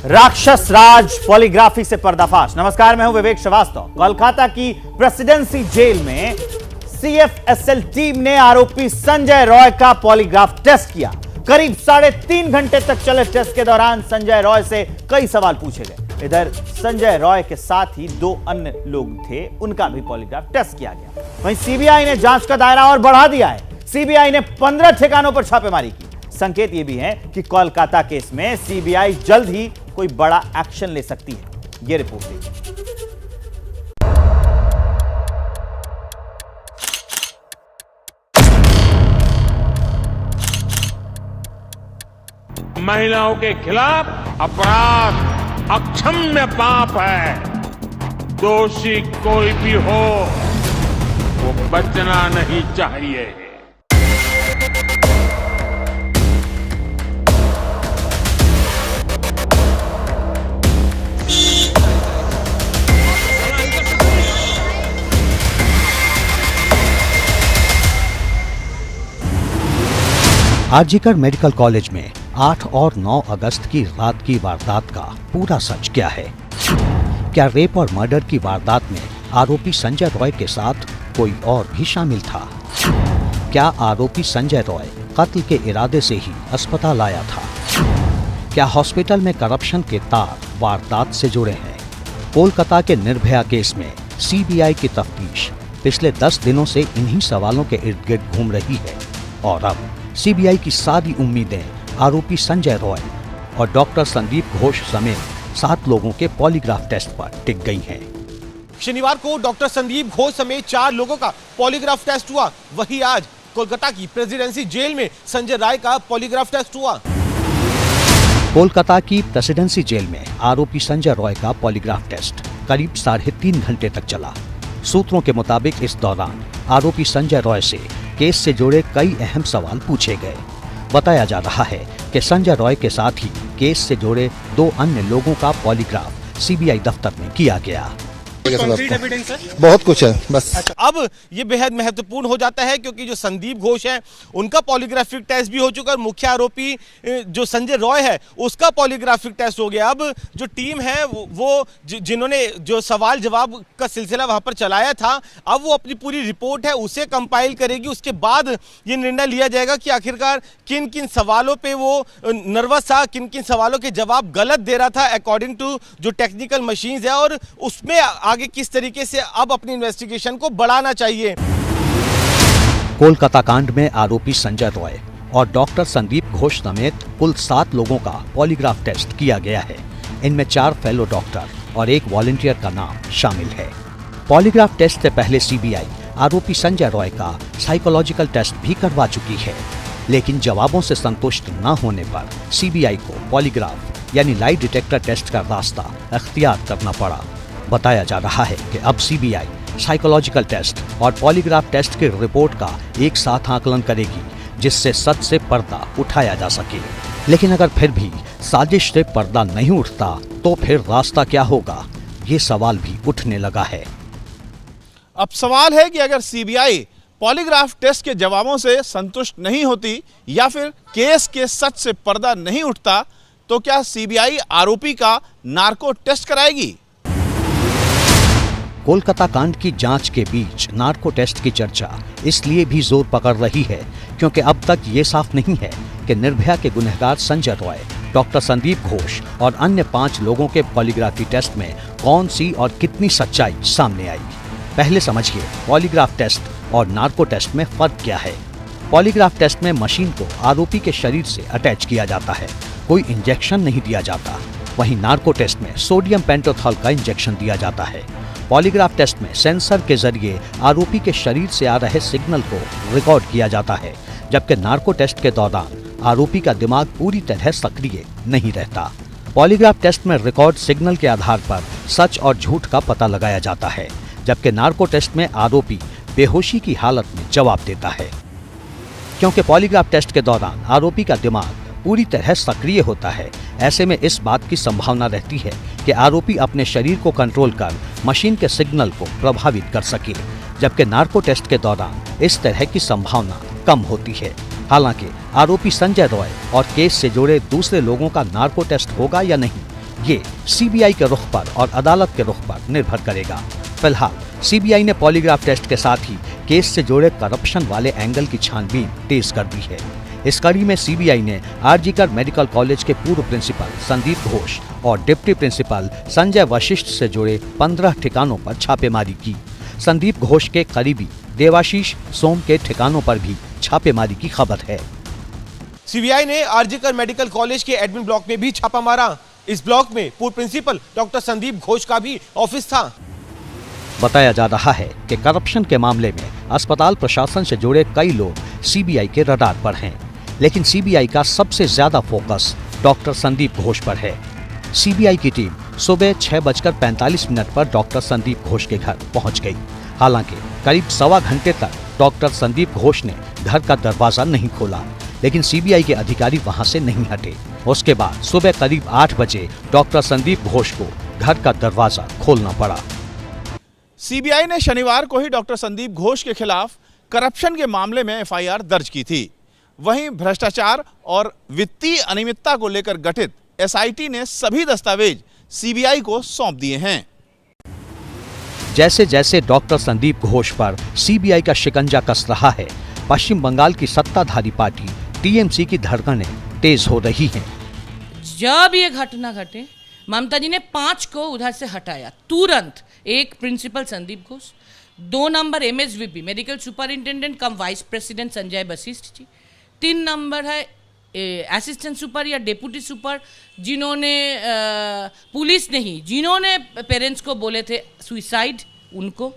राक्षस राज पॉलीग्राफी से पर्दाफाश। नमस्कार, मैं हूं विवेक श्रीवास्तव। कोलकाता की प्रेसिडेंसी जेल में सीएफएसएल टीम ने आरोपी संजय रॉय का पॉलीग्राफ टेस्ट किया। करीब 3.5 घंटे तक चले टेस्ट के दौरान संजय रॉय से कई सवाल पूछे गए। इधर संजय रॉय के साथ ही 2 अन्य लोग थे, उनका भी पॉलीग्राफ टेस्ट किया गया। वहीं सीबीआई ने जांच का दायरा और बढ़ा दिया है। सीबीआई ने 15 ठिकानों पर छापेमारी की। संकेत यह भी है कि कोलकाता केस में सीबीआई जल्द ही कोई बड़ा एक्शन ले सकती है। यह रिपोर्ट देखिए। महिलाओं के खिलाफ अपराध अक्षम्य पाप है। दोषी कोई भी हो, वो बचना नहीं चाहिए। आरजीकर मेडिकल कॉलेज में 8 और 9 अगस्त की रात की वारदात का पूरा सच क्या है? क्या रेप और मर्डर की वारदात में आरोपी संजय रॉय के साथ कोई और भी शामिल था? क्या आरोपी संजय रॉय कत्ल के इरादे से ही अस्पताल आया था? क्या हॉस्पिटल में करप्शन के तार वारदात से जुड़े हैं? कोलकाता के निर्भया केस में सीबीआई की तफ्तीश पिछले 10 दिनों से इन्हीं सवालों के इर्द गिर्द घूम रही है और अब सीबीआई की सारी उम्मीदें आरोपी संजय रॉय और डॉक्टर संदीप घोष समेत 7 लोगों के पॉलीग्राफ टेस्ट पर टिक गई हैं। शनिवार को डॉक्टर संदीप घोष समेत 4 लोगों का पॉलीग्राफ टेस्ट हुआ। वहीं आज कोलकाता की प्रेसिडेंसी जेल में संजय राय का पॉलीग्राफ टेस्ट हुआ। कोलकाता की प्रेसिडेंसी जेल में आरोपी संजय रॉय का पॉलीग्राफ टेस्ट करीब 3.5 घंटे तक चला। सूत्रों के मुताबिक इस दौरान आरोपी संजय रॉय से केस से जुड़े कई अहम सवाल पूछे गए। बताया जा रहा है कि संजय रॉय के साथ ही केस से जुड़े 2 अन्य लोगों का पॉलीग्राफ सीबीआई दफ्तर में किया गया। बहुत कुछ है बस। अच्छा, अब ये बेहद महत्वपूर्ण हो जाता है क्योंकि जो संदीप घोष है उनका पॉलीग्राफिक टेस्ट भी हो चुका है। मुख्य आरोपी जो संजय रॉय है उसका पॉलीग्राफिक टेस्ट हो गया। अब जो टीम है वो जिन्होंने जो सवाल जवाब का सिलसिला वहां पर चलाया था, अब वो अपनी पूरी रिपोर्ट है उसे कंपाइल करेगी। उसके बाद ये निर्णय लिया जाएगा कि आखिरकार किन किन सवालों पर वो नर्वस था, किन किन सवालों के जवाब गलत दे रहा था अकॉर्डिंग टू जो टेक्निकल मशीन्स है, और उसमें आगे किस तरीके से अब अपनी इन्वेस्टिगेशन को बढ़ाना चाहिए। कोलकाता कांड में आरोपी संजय रॉय और डॉक्टर संदीप घोष समेत कुल 7 लोगों का पॉलीग्राफ टेस्ट किया गया है। इनमें 4 फेलो डॉक्टर और 1 वॉलंटियर का नाम शामिल है। पॉलीग्राफ टेस्ट से पहले सीबीआई आरोपी संजय रॉय का साइकोलॉजिकल टेस्ट भी करवा चुकी है, लेकिन जवाबों से संतुष्ट न होने पर सीबीआई को पॉलीग्राफ यानी लाई डिटेक्टर टेस्ट का रास्ता अख्तियार करना पड़ा। बताया जा रहा है कि अब सीबीआई साइकोलॉजिकल टेस्ट और पॉलीग्राफ टेस्ट की रिपोर्ट का एक साथ आकलन करेगी, जिससे सच से पर्दा उठाया जा सके। लेकिन अगर फिर भी साजिश से पर्दा नहीं उठता तो फिर रास्ता क्या होगा, ये सवाल भी उठने लगा है। अब सवाल है कि अगर सीबीआई पॉलीग्राफ टेस्ट के जवाबों से संतुष्ट नहीं होती या फिर केस के सच से पर्दा नहीं उठता तो क्या सीबीआई आरोपी का नार्को टेस्ट कराएगी? कोलकाता कांड की जांच के बीच नार्को टेस्ट की चर्चा इसलिए भी जोर पकड़ रही है क्योंकि अब तक ये साफ नहीं है कि निर्भया के गुनहगार संजय रॉय, डॉक्टर संदीप घोष और अन्य 5 लोगों के पॉलीग्राफी टेस्ट में कौन सी और कितनी सच्चाई सामने आई। पहले समझिए पॉलीग्राफ टेस्ट और नार्को टेस्ट में फर्क क्या है। पॉलीग्राफ टेस्ट में मशीन को आरोपी के शरीर से अटैच किया जाता है, कोई इंजेक्शन नहीं दिया जाता। वहीं नार्को टेस्ट में सोडियम पेंटोथॉल का इंजेक्शन दिया जाता है। पॉलीग्राफ टेस्ट में सेंसर के जरिए आरोपी के शरीर से आ रहे सिग्नल को रिकॉर्ड किया जाता है, जबकि नार्को टेस्ट के दौरान आरोपी का दिमाग पूरी तरह सक्रिय नहीं रहता। पॉलीग्राफ टेस्ट में रिकॉर्ड सिग्नल के आधार पर सच और झूठ का पता लगाया जाता है, जबकि नार्को टेस्ट में आरोपी बेहोशी की हालत में जवाब देता है। क्योंकि पॉलीग्राफ टेस्ट के दौरान आरोपी का दिमाग पूरी तरह सक्रिय होता है, ऐसे में इस बात की संभावना रहती है कि आरोपी अपने शरीर को कंट्रोल कर मशीन के सिग्नल को प्रभावित कर सके, जबकि नार्को टेस्ट के दौरान इस तरह की संभावना कम होती है। हालांकि आरोपी संजय रॉय और केस से जुड़े दूसरे लोगों का नार्को टेस्ट होगा या नहीं, ये सीबीआई के रुख पर और अदालत के रुख पर निर्भर करेगा। फिलहाल सीबीआई ने पॉलीग्राफ टेस्ट के साथ ही केस से जुड़े करप्शन वाले एंगल की छानबीन तेज कर दी है। इस कड़ी में सीबीआई ने आरजीकर मेडिकल कॉलेज के पूर्व प्रिंसिपल संदीप घोष और डिप्टी प्रिंसिपल संजय वशिष्ठ से जुड़े 15 ठिकानों पर छापेमारी की। संदीप घोष के करीबी देवाशीष सोम के ठिकानों पर भी छापेमारी की खबर है। सीबीआई ने आरजीकर मेडिकल कॉलेज के एडमिन ब्लॉक में भी छापा मारा। इस ब्लॉक में पूर्व प्रिंसिपल डॉक्टर संदीप घोष का भी ऑफिस था। बताया जा रहा है कि करप्शन के मामले में अस्पताल प्रशासन से जुड़े कई लोग सीबीआई के रडार पर हैं, लेकिन सीबीआई का सबसे ज्यादा फोकस डॉक्टर संदीप घोष पर है। सीबीआई की टीम सुबह 6:45 पर डॉक्टर संदीप घोष के घर पहुंच गई। हालांकि करीब सवा घंटे तक डॉक्टर संदीप घोष ने घर का दरवाजा नहीं खोला, लेकिन सीबीआई के अधिकारी वहां से नहीं हटे। उसके बाद सुबह करीब 8 बजे डॉक्टर संदीप घोष को घर का दरवाजा खोलना पड़ा। सीबीआई ने शनिवार को ही डॉक्टर संदीप घोष के खिलाफ करप्शन के मामले में एफआईआर दर्ज की थी। वहीं भ्रष्टाचार और वित्तीय अनियमितता को लेकर गठित एसआईटी ने सभी दस्तावेज सीबीआई को सौंप दिए हैं। जैसे जैसे डॉक्टर संदीप घोष पर सीबीआई का शिकंजा कस रहा है, पश्चिम बंगाल की सत्ताधारी पार्टी टीएमसी की धड़कनें तेज हो रही हैं। जब ये घटना घटे, ममता जी ने 5 को उधर से हटाया तुरंत। एक principal Sandeep Ghosh, 2 number MSVP medical superintendent cum vice president Sanjay Vashishtha ji, 3 number है असिस्टेंट सुपर या डेप्यूटी सुपर जिन्होंने पुलिस नहीं, जिन्होंने पेरेंट्स को बोले थे सुइसाइड, उनको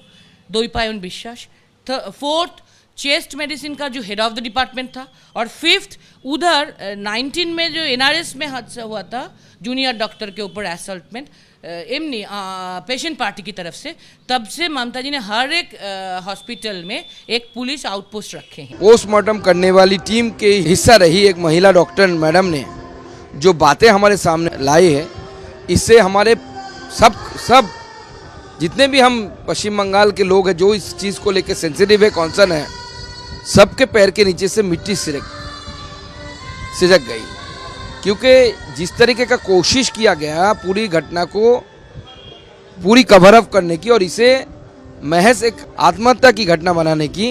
दोईपायन विश्वास। 4th चेस्ट मेडिसिन का जो हेड ऑफ द डिपार्टमेंट था, और 5th उधर 19 में जो एनआरएस में हादसा हुआ था जूनियर डॉक्टर के ऊपर असल्टमेंट एमनी पेशेंट पार्टी की तरफ से, तब से ममता जी ने हर एक हॉस्पिटल में एक पुलिस आउटपोस्ट रखे हैं। पोस्टमार्टम करने वाली टीम के हिस्सा रही एक महिला डॉक्टर मैडम ने जो बातें हमारे सामने लाई है, इससे हमारे सब जितने भी हम पश्चिम बंगाल के लोग हैं जो इस चीज़ को लेकर सेंसिटिव है, कॉन्सर्न है, सबके पैर के नीचे से मिट्टी सिसक गई। क्योंकि जिस तरीके का कोशिश किया गया पूरी घटना को पूरी कवर अप करने की और इसे महज एक आत्महत्या की घटना बनाने की,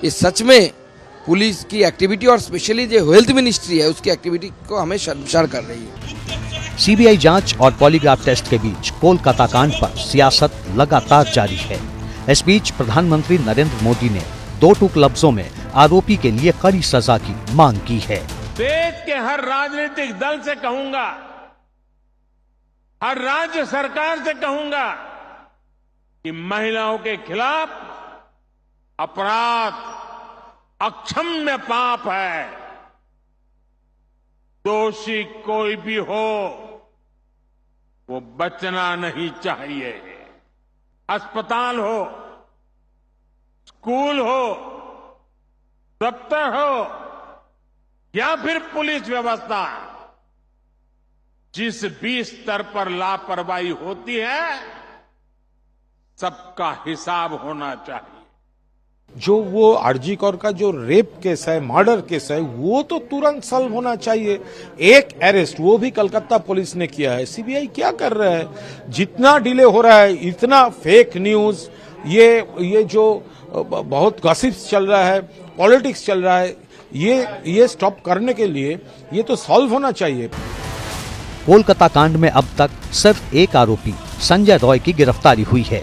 ये सच में पुलिस की एक्टिविटी और स्पेशली जो हेल्थ मिनिस्ट्री है उसकी एक्टिविटी को हमें शर्मसार कर रही है। सीबीआई जांच और पॉलीग्राफ टेस्ट के बीच कोलकाता कांड पर सियासत लगातार जारी है। इस बीच प्रधानमंत्री नरेंद्र मोदी ने 2 टूक लफ्जों में आरोपी के लिए कड़ी सजा की मांग की है। देश के हर राजनीतिक दल से कहूंगा, हर राज्य सरकार से कहूंगा कि महिलाओं के खिलाफ अपराध अक्षम्य पाप है। दोषी कोई भी हो वो बचना नहीं चाहिए। अस्पताल हो, स्कूल हो, दफ्तर हो या फिर पुलिस व्यवस्था, जिस भी स्तर पर लापरवाही होती है सबका हिसाब होना चाहिए। जो वो आरजी कौर का जो रेप केस है, मर्डर केस है, वो तो तुरंत सॉल्व होना चाहिए। एक अरेस्ट वो भी कलकत्ता पुलिस ने किया है। सीबीआई क्या कर रहा है? जितना डिले हो रहा है, इतना फेक न्यूज, ये जो बहुत गॉसिप्स चल रहा है, पॉलिटिक्स चल रहा है, ये स्टॉप करने के लिए ये तो सॉल्व होना चाहिए। कोलकाता कांड में अब तक सिर्फ एक आरोपी संजय रॉय की गिरफ्तारी हुई है।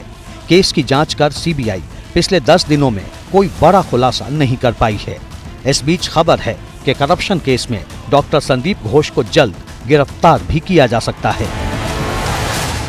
केस की जांच कर सीबीआई पिछले 10 दिनों में कोई बड़ा खुलासा नहीं कर पाई है। इस बीच खबर है कि करप्शन केस में डॉक्टर संदीप घोष को जल्द गिरफ्तार भी किया जा सकता है।